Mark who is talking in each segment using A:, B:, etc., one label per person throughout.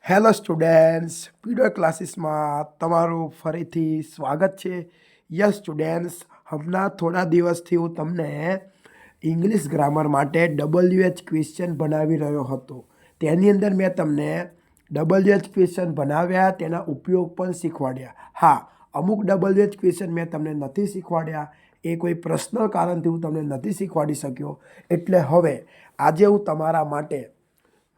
A: Hello students, પીડર ક્લાસીસમાં તમારું ફરીથી સ્વાગત છે. યસ સ્ટુડન્ટ્સ, હમણાં થોડા દિવસથી હું તમને ઇંગ્લિશ ગ્રામર માટે WH ક્વેશ્ચન ભણાવી રહ્યો હતો. તેની અંદર મેં તમને WH ક્વેશ્ચન ભણાવ્યા, તેના ઉપયોગ પણ શીખવાડ્યા. હા, અમુક WH ક્વેશ્ચન મેં તમને નથી શીખવાડ્યા, એ કોઈ પર્સનલ કારણથી હું તમને નથી શીખવાડી શક્યો. એટલે હવે આજે હું તમારા માટે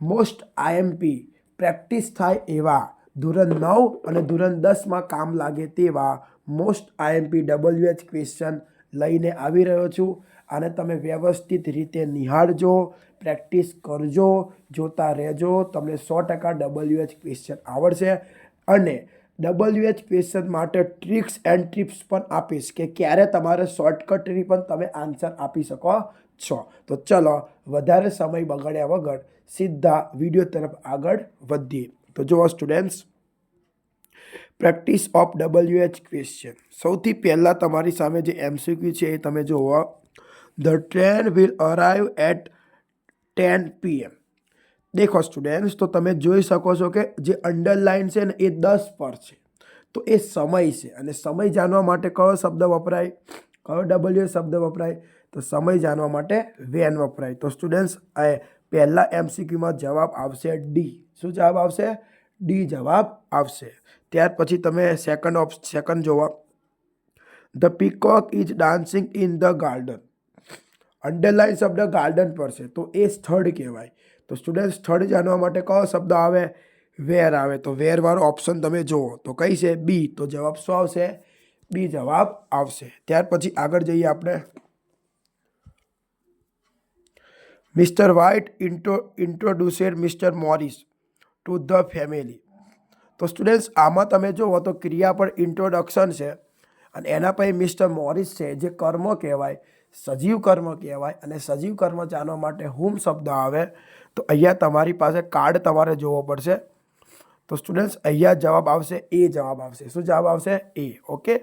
A: મોસ્ટ IMP પ્રેક્ટિસ થાય એવા ધોરણ 9 અને ધોરણ 10માં કામ લાગે તેવા મોસ્ટ IMP WH ક્વેશ્ચન લઈને આવી રહ્યો છું. અને તમે વ્યવસ્થિત રીતે નિહાળજો, પ્રેક્ટિસ કરજો, જોતા રહેજો. તમને 100% WH ક્વેશ્ચન આવડશે. અને WH ક્વેશ્ચન માટે ટ્રિક્સ એન્ડ ટિપ્સ પણ આપીશ કે ક્યારે તમારે શોર્ટકટથી પણ તમે આન્સર આપી શકો છો. તો ચલો, વધારે સમય બગાડ્યા વગર સીધા વિડીયો તરફ આગળ વધીએ. તો જુઓ students, practice of WH question. સૌથી પહેલાં તમારી સામે જે MCQ છે એ તમે જુઓ. The train will arrive at 10 PM. દેખો સ્ટુડન્ટ્સ, તો તમે જોઈ શકો છો કે જે અંડરલાઇન છે ને એ 10 પર છે. તો એ સમય છે, અને સમય જાણવા માટે કયો શબ્દ વપરાય? કયો WH શબ્દ વપરાય? તો સમય જાણવા માટે વેન વપરાય. તો સ્ટુડન્ટ્સ, પહેલા MCQમાં જવાબ આવશે ડી. શું જવાબ આવશે? ડી જવાબ આવશે. ત્યાર પછી તમે સેકન્ડ જોવા. The peacock is dancing in the garden. Underline શબ્દ ગાર્ડન પર છે, તો એ સ્થળ કહેવાય. તો સ્ટુડન્ટ, સ્થળ જાણવા માટે કયો શબ્દ આવે? વેર આવે. તો વેર વાળો ઓપ્શન તમે જુઓ તો કઈ છે? બી. તો જવાબ શું આવશે? બી જવાબ આવશે. ત્યાર પછી આગળ જઈએ આપણે. Mister White introduced mister Morris to the family. તો સ્ટુડન્ટ્સ, આમાં તમે જુઓ તો ક્રિયા પર ઇન્ટ્રોડક્શન છે, અને એના પછી મિસ્ટર મોરિસ છે, જે કર્મ કહેવાય, સજીવ કર્મ કહેવાય. અને સજીવ કર્મ જાણવા માટે હુમ શબ્દ આવે. તો અહીંયા તમારી પાસે કાર્ડ તમારે જોવો પડશે. તો સ્ટુડન્ટ્સ, અહીંયા જવાબ આવશે એ. જવાબ આવશે. શું જવાબ આવશે? એ. ઓકે.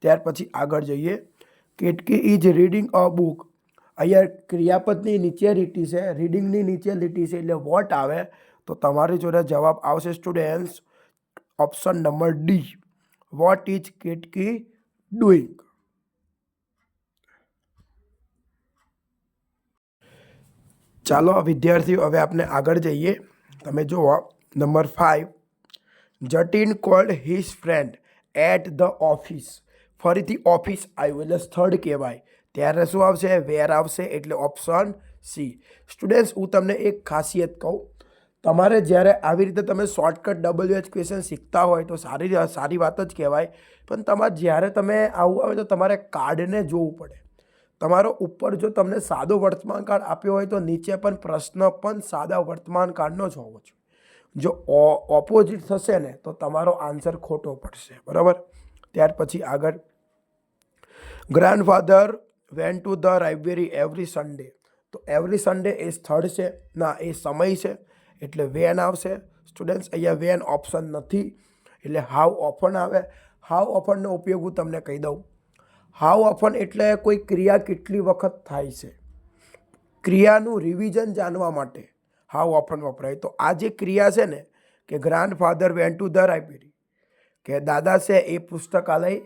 A: ત્યાર પછી આગળ જઈએ. Ketki is reading a book. અહીંયા ક્રિયાપદની નીચે લીટી છે, રીડિંગની નીચે લીટી છે, એટલે વોટ આવે. તો તમારી જોડે જવાબ આવશે students option number D. What is Ketki doing. ચાલો વિદ્યાર્થીઓ, હવે આપણે આગળ જઈએ. તમે જુઓ number 5. Jatin called his friend at the office. ફરીથી ઓફિસ આવ્યું એટલે સ્થળ કહેવાય. ત્યારે શું આવશે? વેર આવશે. એટલે ઓપ્શન સી. સ્ટુડન્ટ્સ, હું તમને એક ખાસિયત કહું. તમારે જ્યારે આવી રીતે તમે શોર્ટકટ WH ક્વેશ્ચન શીખતા હોય તો સારી વાત જ કહેવાય. પણ તમારે જ્યારે તમે આવું આવે તો તમારે કાર્ડને જોવું પડે. તમારો ઉપર જો તમને સાદો વર્તમાન કાળ આપ્યો હોય તો નીચે પણ પ્રશ્ન પણ સાદા વર્તમાન કાળનો જ હોવો જોઈએ. જો ઓપોઝિટ થશે ને તો તમારો આન્સર ખોટો પડશે. બરાબર. ત્યાર પછી આગળ. Grandfather went to the library every Sunday. તો એવરી સન્ડે એ સ્થળ છે ના, એ સમય છે, એટલે વેન આવશે. સ્ટુડન્ટ્સ, અહીંયા વેન ઓપ્શન નથી, એટલે હાઉ ઓફન આવે. હાઉ ઓફનનો ઉપયોગ હું તમને કહી દઉં. હાઉ ઓફન એટલે કોઈ ક્રિયા કેટલી વખત થાય છે, ક્રિયાનું રિવિઝન જાણવા માટે હાઉ ઓફન વપરાય. તો આ જે ક્રિયા છે ને, કે grandfather went to the library, કે દાદા છે એ પુસ્તકાલય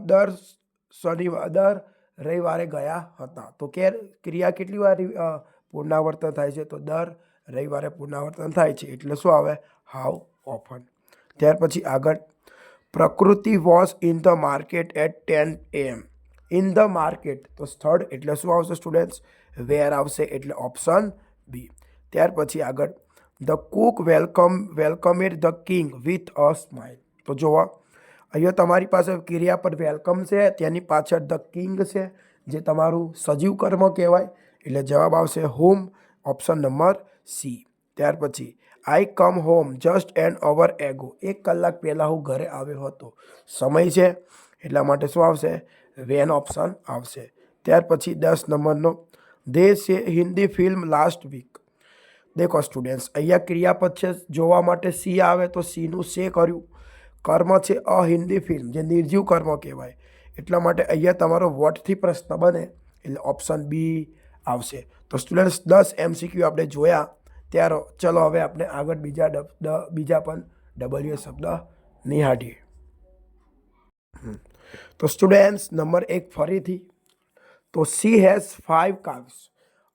A: દર રવિવારે ગયા હતા. તો ક્રિયા કેટલી વાર પુનરાવર્તન થાય છે? તો દર રવિવારે પુનરાવર્તન થાય છે. એટલે શું આવે? How often. ત્યાર પછી આગળ. Prakriti was in the market at 10 AM. In the market, તો સ્થળ એટલે શું આવશે સ્ટુડન્ટ્સ? વેર આવશે. એટલે ઓપ્શન બી. ત્યાર પછી આગળ. The cook welcomed the king with a smile. તો જોવા, અહીંયા તમારી પાસે ક્રિયા પર વેલકમ છે, તેની પાછળ ધ કિંગ છે, જે તમારું સજીવ કર્મ કહેવાય. એટલે જવાબ આવશે હોમ. Option number C. ત્યાર પછી. I come home just an hour ago. 1 કલાક પહેલાં હું ઘરે આવ્યો હતો. સમય છે, એટલા માટે શું આવશે? વેન ઓપ્શન આવશે. ત્યાર પછી 10 નંબરનો. They say Hindi film last week. દેખો સ્ટુડન્ટ્સ, અહીંયા ક્રિયાપદ છે, જોવા માટે સી આવે. તો સીનું સે કર્યું. કર્મ છે અ હિન્દી ફિલ્મ, જે નિર્જીવ કર્મ કહેવાય. એટલા માટે અહીંયા તમારો વોટથી પ્રશ્ન બને, એટલે ઓપ્શન બી આવશે. તો સ્ટુડન્ટ્સ, 10 MCQ આપણે જોયા. ત્યારે ચલો હવે આપણે આગળ બીજા પણ WH શબ્દ નિહાળીએ. તો સ્ટુડન્ટ્સ નંબર 1 ફરીથી, તો સી હેઝ 5 cars.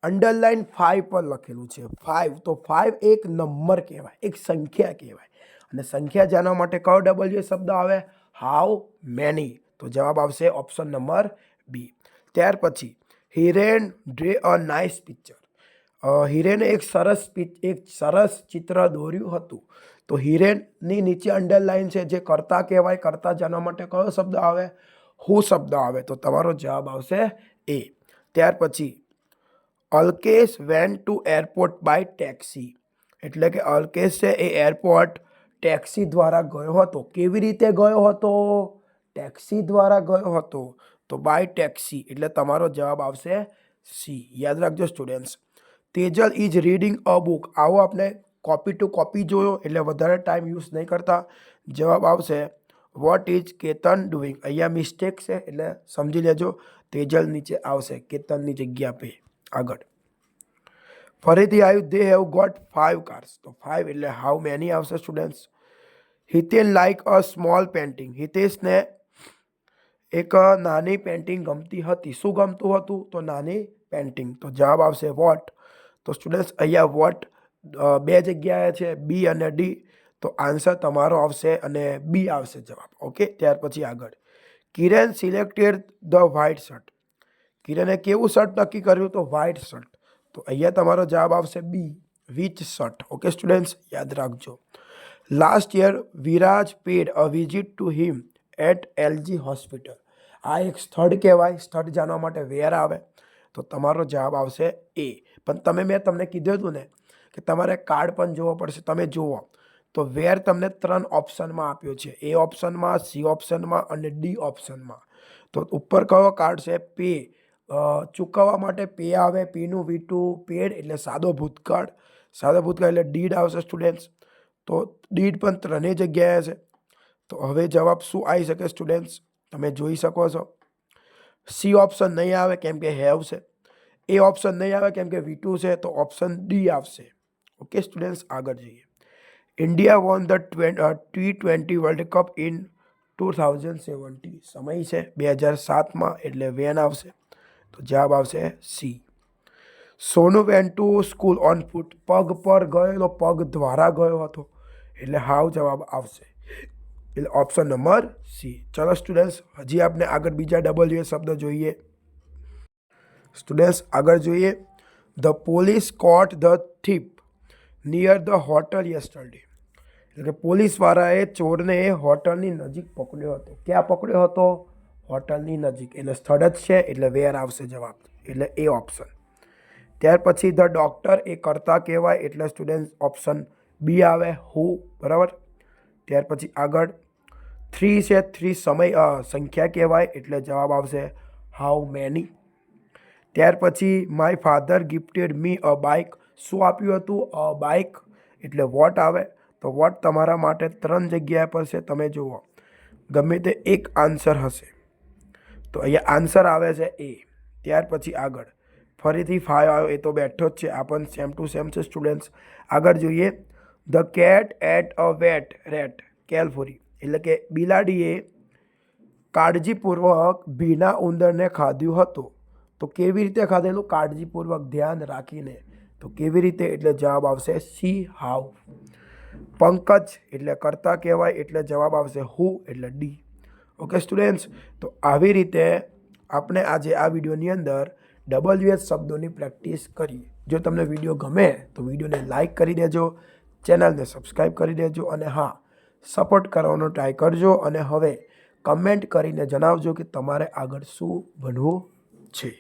A: અંડરલાઇન 5 પર લખેલું છે 5, તો 5 એક નંબર કહેવાય, એક સંખ્યા કહેવાય. અને સંખ્યા જાણવા માટે કયો WH શબ્દ આવે? How many. તો જવાબ આવશે ઓપ્શન નંબર બી. ત્યાર પછી હિરેન ડ્રે અ નાઇસ પિક્ચર. હિરેને એક સરસ ચિત્ર દોર્યું હતું. તો હિરેનની નીચે અંડરલાઇન છે જે કર્તા કહેવાય. કર્તા જાણવા માટે કયો શબ્દ આવે? હુ શબ્દ આવે. તો તમારો જવાબ આવશે એ. ત્યાર પછી Alkesh went to airport by taxi. એટલે કે અલ્કેશ છે એ એરપોર્ટ ટેક્સી દ્વારા ગયો હતો. કેવી રીતે ગયો હતો? ટેક્સી દ્વારા ગયો હતો. તો બાય ટેક્સી એટલે તમારો જવાબ આવશે સી. યાદ રાખજો students. Tejal is reading a book. આવો આપણે કોપી ટુ કોપી જોયો એટલે વધારે ટાઈમ યુઝ નહીં કરતા. જવાબ આવશે વોટ ઇઝ કેતન ડુઈંગ. અહીંયા મિસ્ટેક છે એટલે સમજી લેજો. તેજલ નીચે આવશે કેતનની જગ્યા પે. આગળ ફરીથી આવ્યું દે હેવ ગોટ 5 cars. તો 5 એટલે હાઉ મેની આવશે students. Hiten like a small painting. હિતેશને એક નાની પેન્ટિંગ ગમતી હતી. શું ગમતું હતું? તો નાની પેન્ટિંગ. તો જવાબ આવશે વોટ. તો સ્ટુડન્ટ્સ અહીંયા વોટ બે જગ્યાએ છે, બી અને ડી. તો આન્સર તમારો આવશે અને બી આવશે જવાબ. ઓકે. ત્યાર પછી આગળ કિરણ સિલેક્ટેડ ધ વ્હાઇટ શર્ટ. કિરણે કેવું શર્ટ નક્કી કર્યું? તો વ્હાઇટ શર્ટ. તો અહીંયા તમારો જવાબ આવશે B, which shirt. Okay students, યાદ રાખજો. Last year Viraj paid a visit to him at LG hospital. આ એક સ્થળ કહેવાય. સ્થળ જાણવા માટે વેર આવે. તો તમારો જવાબ આવશે એ. પણ મેં તમને કીધું હતું ને કે તમારે કાર્ડ પણ જોવો પડશે. તમે જુઓ તો વેર તમને 3 ઓપ્શનમાં આપ્યો છે. એ ઓપ્શનમાં, સી ઓપ્શનમાં અને ડી ઓપ્શનમાં. તો ઉપર કયો કાર્ડ છે? પે. ચૂકવવા માટે પે આવે. પીનું V2 પેડ એટલે સાદો ભૂતકાળ. સાદો ભૂતકાળ એટલે ડીડ આવશે સ્ટુડન્ટ્સ. તો ડીડ પણ 3 જગ્યાએ છે. તો હવે જવાબ શું આવી શકે સ્ટુડન્ટ્સ? તમે જોઈ શકો છો. સી ઓપ્શન નહીં આવે કેમ કે હેવ છે. એ ઓપ્શન નહીં આવે કેમ કે V2 છે. તો ઓપ્શન ડી આવશે. ઓકે સ્ટુડન્ટ્સ, આગળ જઈએ. India won the T20 world cup in 2017. સમય છે 2007માં એટલે વેન આવશે. તો જવાબ આવશે C. Sonu went to school on foot. પગ પર ગયેલો, પગ દ્વારા ગયો હતો એટલે હાવ જવાબ આવશે. એટલે ઓપ્શન નંબર સી. ચલો સ્ટુડન્ટ્સ, હજી આપણે આગળ બીજા WH શબ્દ જોઈએ. સ્ટુડન્ટ્સ આગળ જોઈએ. The police caught the thief near the hotel yesterday. એટલે કે પોલીસવાળાએ ચોરને હોટલની નજીક પકડ્યો હતો. ક્યાં પકડ્યો હતો? હોટલની નજીક. એટલે સ્થળ જ છે એટલે વેર આવશે જવાબ. એટલે એ ઓપ્શન. ત્યાર પછી ધ ડૉક્ટર એ કર્તા કહેવાય એટલે સ્ટુડન્ટ ઓપ્શન બી આવે, હુ. બરાબર. ત્યાર પછી આગળ 3 છે. 3 સંખ્યા કહેવાય એટલે જવાબ આવશે હાઉ મેની. ત્યાર પછી my father gifted me a bike. શું આપ્યું હતું? અ બાઇક એટલે વોટ આવે. તો વોટ તમારા માટે 3 જગ્યા પર છે. તમે જુઓ ગમે તે એક આન્સર હશે. તો અહીંયા આન્સર આવે છે એ. ત્યાર પછી આગળ ફરીથી 5 આવ્યો. એ તો બેઠો જ છે. આ પણ સેમ ટુ સેમ છે સ્ટુડન્ટ્સ. આગળ જોઈએ. The cat ate a wet rat carefully. એટલે કે બિલાડીએ કાળજીપૂર્વક ભીના ઉંદરને ખાધું હતું. તો કેવી રીતે ખાધેલું? કાળજીપૂર્વક, ધ્યાન રાખીને. તો કેવી રીતે? એટલે જવાબ આવશે સી, હાઉ. પંકજ એટલે કર્તા કહેવાય એટલે જવાબ આવશે હુ એટલે ડી. ઓકે સ્ટુડન્ટ્સ, તો આવી રીતે આપણે આજે આ વિડીયોની અંદર WH શબ્દોની પ્રેક્ટિસ કરી. જો તમને વિડીયો ગમે તો વિડીયોને લાઇક કરી દેજો, ચેનલને સબસ્ક્રાઈબ કરી દેજો અને હા, સપોર્ટ કરવાનો ટ્રાય કરજો. અને હવે કમેન્ટ કરીને જણાવજો કે તમારે આગળ શું ભણવું છે.